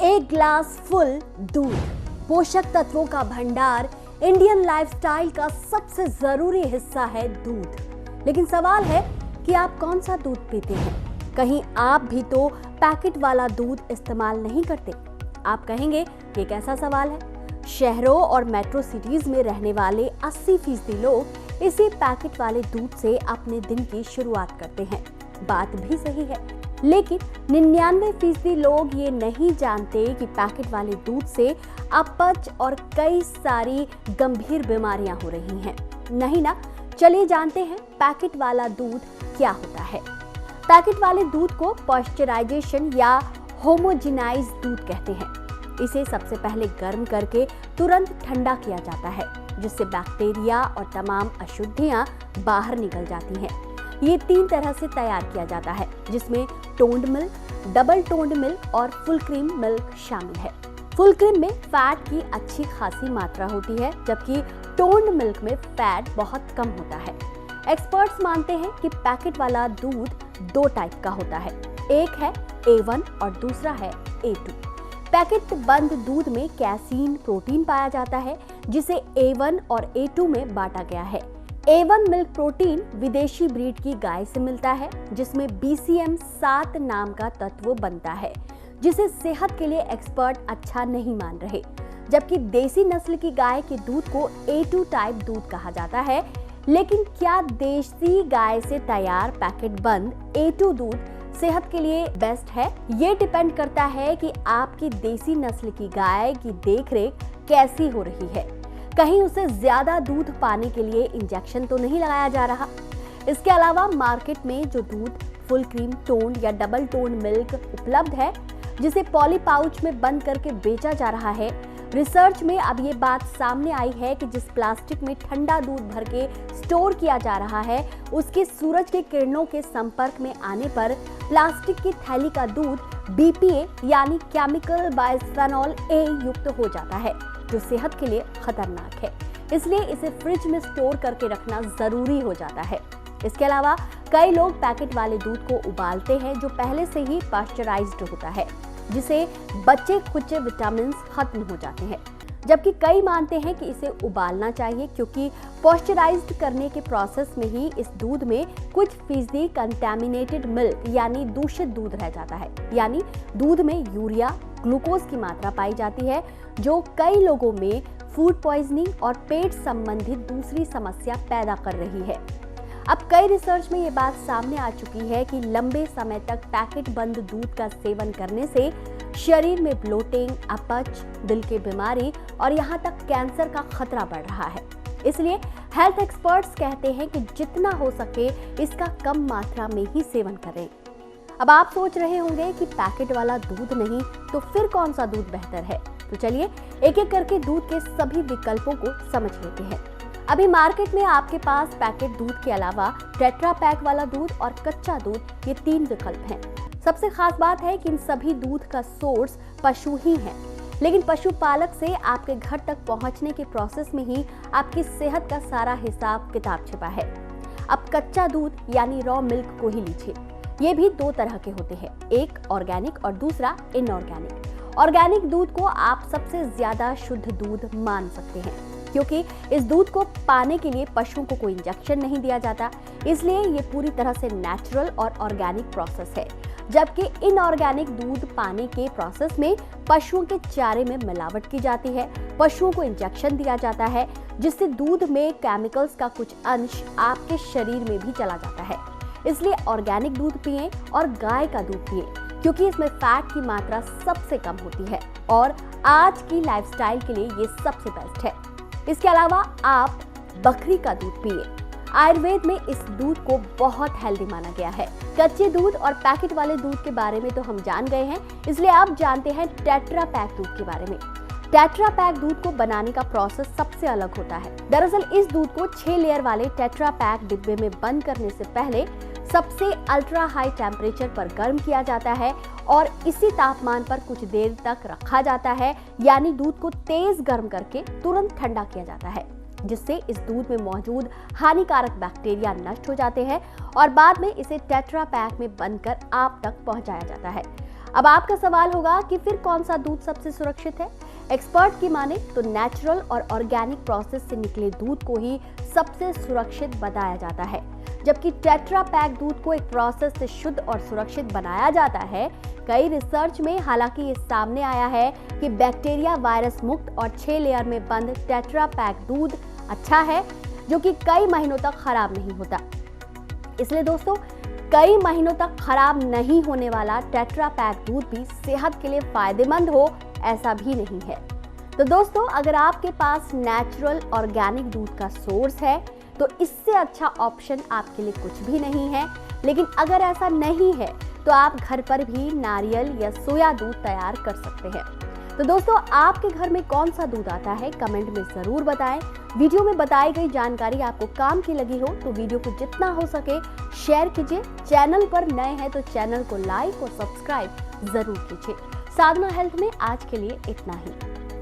एक glass full दूध, पोषक तत्वों का भंडार। इंडियन लाइफस्टाइल का सबसे जरूरी हिस्सा है दूध। लेकिन सवाल है कि आप कौन सा दूध पीते हैं? कहीं आप भी तो पैकेट वाला दूध इस्तेमाल नहीं करते? आप कहेंगे ये कैसा सवाल है? शहरों और मेट्रो सिटीज में रहने वाले 80% लोग इसी पैकेट वाले दूध से अपने दिन की शुरुआत करते हैं। बात भी सही है, लेकिन 99% लोग ये नहीं जानते कि पैकेट वाले दूध से अपच और कई सारी गंभीर बीमारियां हो रही हैं। नहीं ना? चलिए जानते हैं पैकेट वाला दूध क्या होता है। पैकेट वाले दूध को पॉस्चराइजेशन या होमोजेनाइज दूध कहते हैं। इसे सबसे पहले गर्म करके तुरंत ठंडा किया जाता है, जिससे बैक्टीरिया और तमाम अशुद्धियां बाहर निकल जाती हैं। ये 3 तरह से तैयार किया जाता है, जिसमें toned milk, double toned milk और फुल क्रीम मिल्क शामिल है। फुल क्रीम में फैट की अच्छी खासी मात्रा होती है, जबकि टोन्ड मिल्क में फैट बहुत कम होता है। एक्सपर्ट्स मानते हैं कि पैकेट वाला दूध 2 टाइप का होता है, एक है A1 और दूसरा है A2। पैकेट बंद दूध में कैसीन प्रोटीन पाया जाता है, जिसे A1 और A2 में बांटा गया है। A1 मिल्क प्रोटीन विदेशी ब्रीड की गाय से मिलता है, जिसमें BCM7 नाम का तत्व बनता है, जिसे सेहत के लिए एक्सपर्ट अच्छा नहीं मान रहे। जबकि देसी नस्ल की गाय के दूध को A2 टाइप दूध कहा जाता है। लेकिन क्या देसी गाय से तैयार पैकेट बंद A2 दूध सेहत के लिए बेस्ट है? ये डिपेंड करता है कि आपकी देसी नस्ल की गाय की देखरेख कैसी हो रही है। कहीं उसे ज्यादा दूध पाने के लिए इंजेक्शन तो नहीं लगाया जा रहा। इसके अलावा मार्केट में जो दूध फुल क्रीम टोन्ड या डबल टोन्ड मिल्क उपलब्ध है, जिसे पॉली पाउच में बंद करके बेचा जा रहा है, रिसर्च में अब ये बात सामने आई है कि जिस प्लास्टिक में ठंडा दूध भर के स्टोर किया जा रहा है, उसके सूरज के किरणों के संपर्क में आने पर प्लास्टिक की थैली का दूध BPA यानी केमिकल बाइस्फेनॉल A युक्त हो जाता है, जो सेहत के लिए खतरनाक है। इसलिए इसे फ्रिज में स्टोर करके रखना जरूरी हो जाता है। इसके अलावा कई लोग पैकेट वाले दूध को उबालते हैं, जो पहले से ही पास्चराइज्ड होता है, जिसे बचे खुचे विटामिन खत्म हो जाते हैं। जबकि कई मानते हैं कि इसे उबालना चाहिए, क्योंकि पॉस्चराइज्ड करने के प्रोसेस में ही इस दूध में कुछ फीसदी कंटैमिनेटेड मिल्क यानी दूषित दूध रह जाता है। यानी दूध में यूरिया, ग्लूकोज की मात्रा पाई जाती है, जो कई लोगों में फूड पॉइजनिंग और पेट संबंधित दूसरी समस्या पैदा कर रही है। अब कई रिसर्च में ये बात सामने आ चुकी है कि लंबे समय तक पैकेट बंद दूध का सेवन करने से शरीर में ब्लोटिंग, अपच, दिल की बीमारी और यहाँ तक कैंसर का खतरा बढ़ रहा है। इसलिए हेल्थ एक्सपर्ट्स कहते हैं कि जितना हो सके इसका कम मात्रा में ही सेवन करें। अब आप सोच रहे होंगे कि पैकेट वाला दूध नहीं तो फिर कौन सा दूध बेहतर है? तो चलिए एक एक करके दूध के सभी विकल्पों को समझ लेते हैं। अभी मार्केट में आपके पास पैकेट दूध के अलावा टेट्रा पैक वाला दूध और कच्चा दूध, ये 3 विकल्प हैं। सबसे खास बात है कि इन सभी दूध का सोर्स पशु ही है, लेकिन पशुपालक से आपके घर तक पहुंचने के प्रोसेस में ही आपकी सेहत का सारा हिसाब किताब छिपा है। अब कच्चा दूध यानी रॉ मिल्क को ही लीजिए। ये भी 2 तरह के होते हैं, एक ऑर्गेनिक और दूसरा इनऑर्गेनिक। ऑर्गेनिक दूध को आप सबसे ज्यादा शुद्ध दूध मान सकते हैं, क्योंकि इस दूध को पाने के लिए पशुओं को कोई इंजेक्शन नहीं दिया जाता, इसलिए ये पूरी तरह से नेचुरल और ऑर्गेनिक प्रोसेस है। जबकि इनऑर्गेनिक दूध पाने के प्रोसेस में पशुओं के चारे में मिलावट की जाती है, पशुओं को इंजेक्शन दिया जाता है, जिससे दूध में केमिकल्स का कुछ अंश आपके शरीर में भी चला जाता है। इसलिए ऑर्गेनिक दूध पिएं और गाय का दूध पिएं, क्योंकि इसमें फैट की मात्रा सबसे कम होती है और आज की लाइफस्टाइल के लिए ये सबसे बेस्ट है। इसके अलावा आप बकरी का दूध पिए। आयुर्वेद में इस दूध को बहुत हेल्दी माना गया है। कच्चे दूध और पैकेट वाले दूध के बारे में तो हम जान गए हैं, इसलिए आप जानते हैं टेट्रा पैक दूध के बारे में। टेट्रा पैक दूध को बनाने का प्रोसेस सबसे अलग होता है। दरअसल इस दूध को 6 लेयर वाले टेट्रा पैक डिब्बे में बंद करने से पहले सबसे अल्ट्रा हाई टेम्परेचर पर गर्म किया जाता है और इसी तापमान पर कुछ देर तक रखा जाता है, यानी दूध को तेज गर्म करके तुरंत ठंडा किया जाता है, जिससे इस दूध में मौजूद हानिकारक बैक्टीरिया नष्ट हो जाते हैं और बाद में इसे टेट्रा पैक में बंद कर आप तक पहुंचाया जाता है। अब आपका सवाल होगा कि फिर कौन सा दूध सबसे सुरक्षित है? एक्सपर्ट की माने तो नेचुरल और ऑर्गेनिक प्रोसेस से निकले दूध को ही सबसे सुरक्षित बताया जाता है, जबकि टेट्रा पैक दूध को एक प्रोसेस से शुद्ध और सुरक्षित बनाया जाता है। कई रिसर्च में हालांकि ये सामने आया है कि बैक्टीरिया वायरस मुक्त और 6 लेयर में बंद टेट्रा पैक दूध अच्छा है, जो कि कई महीनों तक खराब नहीं होता। इसलिए दोस्तों, कई महीनों तक खराब नहीं होने वाला टेट्रा पैक दूध भी सेहत के लिए फायदेमंद हो ऐसा भी नहीं है। तो दोस्तों, अगर आपके पास नेचुरल ऑर्गेनिक दूध का सोर्स है तो इससे अच्छा ऑप्शन आपके लिए कुछ भी नहीं है। लेकिन अगर ऐसा नहीं है तो आप घर पर भी नारियल या सोया दूध तैयार कर सकते हैं। तो दोस्तों, आपके घर में कौन सा दूध आता है कमेंट में जरूर बताएं। वीडियो में बताई गई जानकारी आपको काम की लगी हो तो वीडियो को जितना हो सके शेयर कीजिए। चैनल पर नए हैं तो चैनल को लाइक और सब्सक्राइब जरूर कीजिए। साधना हेल्थ में आज के लिए इतना ही।